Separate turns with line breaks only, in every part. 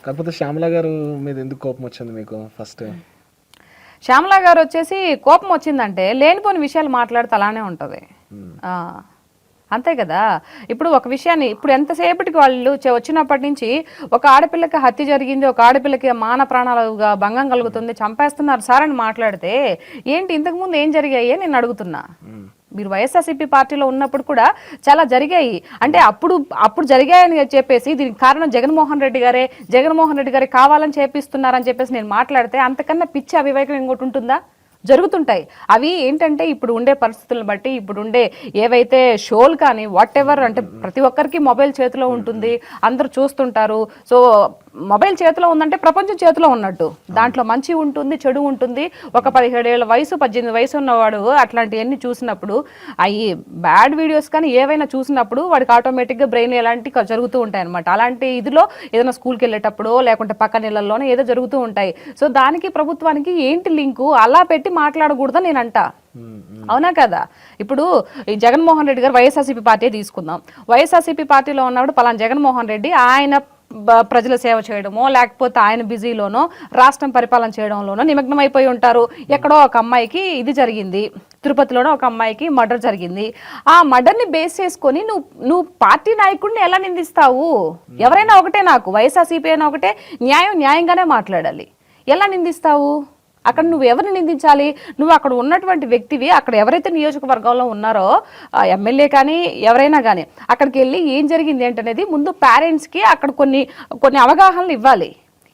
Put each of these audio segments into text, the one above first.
కాకపోతే శ్యామల గారు మీద ఎందుకు కోపం వచ్చింది మీకు ఫస్ట్?
శ్యామల గారు వచ్చేసి కోపం వచ్చిందంటే లేనిపోని విషయాలు మాట్లాడితే అలానే ఉంటుంది. అంతే కదా. ఇప్పుడు ఒక విషయాన్ని ఇప్పుడు ఎంతసేపటికి వాళ్ళు వచ్చినప్పటి నుంచి ఒక ఆడపిల్లకి హత్య జరిగింది, ఒక ఆడపిల్లకి మాన ప్రాణాలుగా భంగం కలుగుతుంది, చంపేస్తున్నారు సార్ అని మాట్లాడితే ఏంటి ఇంతకుముందు ఏం జరిగాయి నేను అడుగుతున్నా. మీరు వైఎస్ఆర్సీపీ పార్టీలో ఉన్నప్పుడు కూడా చాలా జరిగాయి. అంటే అప్పుడు జరిగాయని చెప్పేసి దీనికి కారణం జగన్మోహన్ రెడ్డి గారే కావాలని చేపిస్తున్నారని చెప్పేసి నేను మాట్లాడితే అంతకన్నా పిచ్చి అవివేకం ఇంకోటి ఉంటుందా? జరుగుతుంటాయి. అవి ఏంటంటే ఇప్పుడు ఉండే పరిస్థితులను బట్టి, ఇప్పుడు ఉండే ఏవైతే షోలు కానీ వాట్ ఎవర్, అంటే ప్రతి ఒక్కరికి మొబైల్ చేతిలో ఉంటుంది, అందరూ చూస్తుంటారు. సో మొబైల్ చేతిలో ఉందంటే ప్రపంచం చేతిలో ఉన్నట్టు. దాంట్లో మంచి ఉంటుంది, చెడు ఉంటుంది. ఒక 17 ఏళ్ల వయసు 18 వయసు ఉన్నవాడు అట్లాంటివన్నీ చూసినప్పుడు, అవి బ్యాడ్ వీడియోస్ కానీ ఏవైనా చూసినప్పుడు వాడికి ఆటోమేటిక్గా బ్రెయిన్ ఎలాంటి జరుగుతూ ఉంటాయి అనమాట. అలాంటి ఇదిలో ఏదైనా స్కూల్కి వెళ్ళేటప్పుడు లేకుంటే పక్క నెలల్లోనే ఏదో జరుగుతూ ఉంటాయి. సో దానికి ప్రభుత్వానికి ఏంటి లింకు? అలా పెట్టి మాట్లాడకూడదని నేను అంటా. అవునా కదా. ఇప్పుడు ఈ జగన్మోహన్ రెడ్డి గారు వైఎస్ఆర్సీపీ పార్టీ తీసుకుందాం. వైఎస్ఆర్సీపీ పార్టీలో ఉన్నప్పుడు పలానా జగన్మోహన్ రెడ్డి ఆయన ప్రజల సేవ చేయడమో లేకపోతే ఆయన బిజీలోనో రాష్ట్రం పరిపాలన చేయడంలోనో నిమగ్నం అయిపోయి ఉంటారు. ఎక్కడో ఒక అమ్మాయికి ఇది జరిగింది, తిరుపతిలోనో ఒక అమ్మాయికి మర్డర్ జరిగింది. ఆ మర్డర్ని బేస్ చేసుకొని నువ్వు పార్టీ నాయకుడిని ఎలా నిందిస్తావు? ఎవరైనా ఒకటే, నాకు వైఎస్ఆర్సీపీ అయినా ఒకటే, న్యాయంగానే మాట్లాడాలి. ఎలా నిందిస్తావు? అక్కడ నువ్వు ఎవరిని నిందించాలి? నువ్వు అక్కడ ఉన్నటువంటి వ్యక్తివి, అక్కడ ఎవరైతే నియోజకవర్గంలో ఉన్నారో ఎమ్మెల్యే కానీ ఎవరైనా కానీ అక్కడికి వెళ్ళి ఏం జరిగింది ఏంటనేది ముందు పేరెంట్స్కి అక్కడ కొన్ని అవగాహనలు ఇవ్వాలి.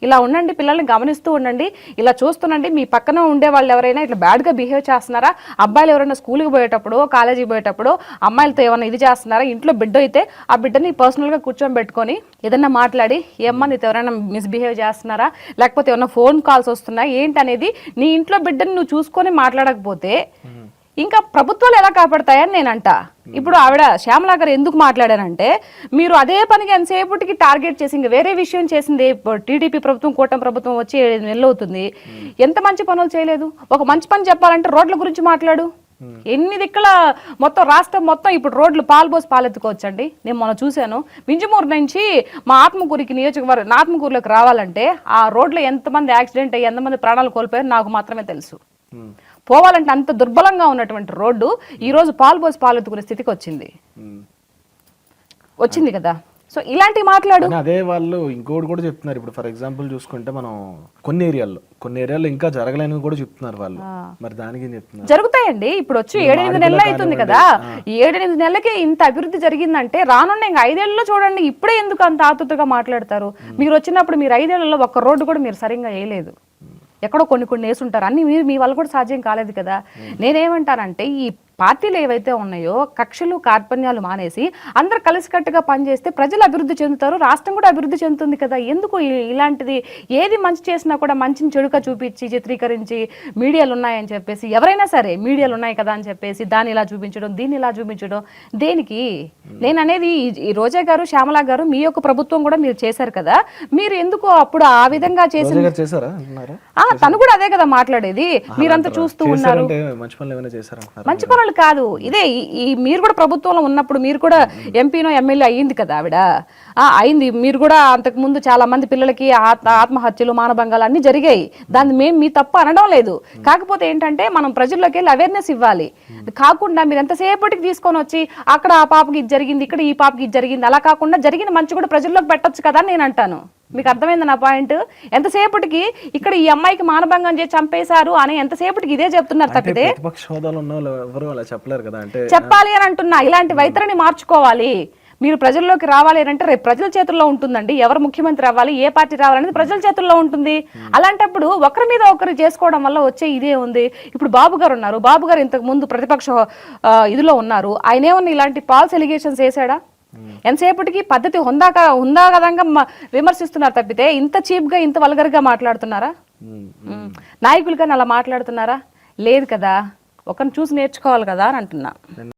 ఇలా ఉండండి, పిల్లల్ని గమనిస్తూ ఉండండి, ఇలా చూస్తుండండి, మీ పక్కన ఉండే వాళ్ళు ఎవరైనా ఇట్లా బ్యాడ్గా బిహేవ్ చేస్తున్నారా, అబ్బాయిలు ఎవరైనా స్కూల్కి పోయేటప్పుడు కాలేజీకి పోయేటప్పుడు అమ్మాయిలతో ఏమైనా ఇది చేస్తున్నారా, ఇంట్లో బిడ్డ అయితే ఆ బిడ్డని పర్సనల్గా కూర్చొని పెట్టుకొని ఏదన్నా మాట్లాడి ఏమ్మా నీతో ఎవరైనా మిస్బిహేవ్ చేస్తున్నారా, లేకపోతే ఏమైనా ఫోన్ కాల్స్ వస్తున్నాయి ఏంటి అనేది నీ ఇంట్లో బిడ్డని నువ్వు చూసుకొని మాట్లాడకపోతే ఇంకా ప్రభుత్వాలు ఎలా కాపాడతాయని నేనంట. ఇప్పుడు ఆవిడ శ్యామల గారు ఎందుకు మాట్లాడారంటే, మీరు అదే పనిగా ఎంతసేపటికి టార్గెట్ చేసి ఇంకా వేరే విషయం చేసింది. టీడీపీ ప్రభుత్వం, కూటమి ప్రభుత్వం వచ్చి 7 నెలలు అవుతుంది, ఎంత మంచి పనులు చేయలేదు. ఒక మంచి పని చెప్పాలంటే రోడ్ల గురించి మాట్లాడు. ఎన్ని దిక్కుల మొత్తం రాష్ట్రం మొత్తం ఇప్పుడు రోడ్లు పాల్పోసి పాలెత్తుకోవచ్చండి. నేను మొన్న చూశాను, వింజమూరు నుంచి మా ఆత్మకూరికి నియోజకవర్గం ఆత్మకూరులోకి రావాలంటే ఆ రోడ్లో ఎంతమంది యాక్సిడెంట్ అయ్యి ఎంతమంది ప్రాణాలు కోల్పోయారు నాకు మాత్రమే తెలుసు. పోవాలంటే అంత దుర్బలంగా ఉన్నటువంటి రోడ్డు ఈరోజు పాల్పోసి పాలెత్తుకునే స్థితికి వచ్చింది కదా. సో ఇలాంటి మాట్లాడు.
అదే వాళ్ళు ఇంకోటి కూడా చెప్తున్నారు. ఇప్పుడు ఫర్ ఎగ్జాంపుల్ చూసుకుంటే మనం కొన్ని ఏరియాల్లో ఇంకా జరగలేని కూడా చెప్తున్నారు వాళ్ళు. మరి దానికి చెప్తున్నారు
జరుగుతాయండి. ఇప్పుడు వచ్చి 7-8 నెలలు అవుతుంది కదా. 7-8 నెలలకే ఇంత అభివృద్ధి జరిగిందంటే రానున్న ఇంకా 5 ఏళ్లలో చూడండి. ఇప్పుడే ఎందుకు అంత ఆతుతగా మాట్లాడతారు? మీరు వచ్చినప్పుడు మీరు 5 ఏళ్లలో ఒక్క రోడ్డు కూడా మీరు సరిగ్గా వేయలేదు. ఎక్కడో కొన్ని వేసుంటారు. అన్ని మీ వల్ల కూడా సాధ్యం కాలేదు కదా. నేనేమంటానంటే ఈ పార్టీలు ఏవైతే ఉన్నాయో కక్షలు కార్పణ్యాలు మానేసి అందరు కలిసికట్టుగా పనిచేస్తే ప్రజలు అభివృద్ధి చెందుతారు, రాష్ట్రం కూడా అభివృద్ధి చెందుతుంది కదా. ఎందుకు ఇలాంటిది? ఏది మంచి చేసినా కూడా మంచిని చెడుగా చూపించి చిత్రీకరించి మీడియాలు ఉన్నాయని చెప్పేసి, ఎవరైనా సరే మీడియాలు ఉన్నాయి కదా అని చెప్పేసి దాన్ని ఇలా చూపించడం, దీన్ని ఇలా చూపించడం దేనికి? నేను అనేది ఈ రోజా గారు, శ్యామల గారు మీ యొక్క ప్రభుత్వం కూడా మీరు చేశారు కదా, మీరు ఎందుకు అప్పుడు ఆ విధంగా చేసి తను కూడా అదే కదా మాట్లాడేది. మీరంతా చూస్తూ ఉన్నారు. మంచి పనులు కాదు ఇదే. మీరు కూడా ప్రభుత్వంలో ఉన్నప్పుడు మీరు కూడా ఎంపీనో ఎమ్మెల్యే అయ్యింది కదా ఆవిడ, అయింది. మీరు కూడా అంతకు ముందు చాలా మంది పిల్లలకి ఆత్మహత్యలు, మానభంగాలు అన్ని జరిగాయి. దాన్ని మేము మీ తప్పు అనడం లేదు. కాకపోతే ఏంటంటే మనం ప్రజల్లోకి వెళ్ళి అవేర్నెస్ ఇవ్వాలి. కాకుండా మీరు ఎంతసేపటికి తీసుకొని వచ్చి అక్కడ ఆ పాపకి ఇది జరిగింది, ఇక్కడ ఈ పాపకి ఇది జరిగింది, అలా కాకుండా జరిగిన మంచి కూడా ప్రజల్లోకి పెట్టొచ్చు కదా అని నేను అంటాను. మీకు అర్థమైంది నా పాయింట్? ఎంతసేపటికి ఇక్కడ ఈ అమ్మాయికి మానభంగం చేసి చంపేశారు అని ఎంతసేపటికి ఇదే చెప్తున్నారు తప్పితే చెప్పాలి అని అంటున్నా. ఇలాంటి వైఖరిని మార్చుకోవాలి. మీరు ప్రజల్లోకి రావాలి అంటే రేపు ప్రజల చేతుల్లో ఉంటుందండి. ఎవరు ముఖ్యమంత్రి అవ్వాలి, ఏ పార్టీ రావాలనేది ప్రజల చేతుల్లో ఉంటుంది. అలాంటప్పుడు ఒకరి మీద ఒకరు చేసుకోవడం వల్ల వచ్చే ఇదే ఉంది. ఇప్పుడు బాబు గారు ఉన్నారు, బాబు గారు ఇంతకు ముందు ప్రతిపక్ష ఇదిలో ఉన్నారు. ఆయన ఏమన్నా ఇలాంటి ఫాల్స్ ఎలిగేషన్స్ వేసాడా? ఎంతసేపటికి పద్ధతి హుందాగతంగా విమర్శిస్తున్నారు తప్పితే ఇంత చీప్ గా ఇంత వల్గర్ గా మాట్లాడుతున్నారా? నాయకులు కానీ అలా మాట్లాడుతున్నారా? లేదు కదా. ఒకరిని చూసి నేర్చుకోవాలి కదా అని అంటున్నా.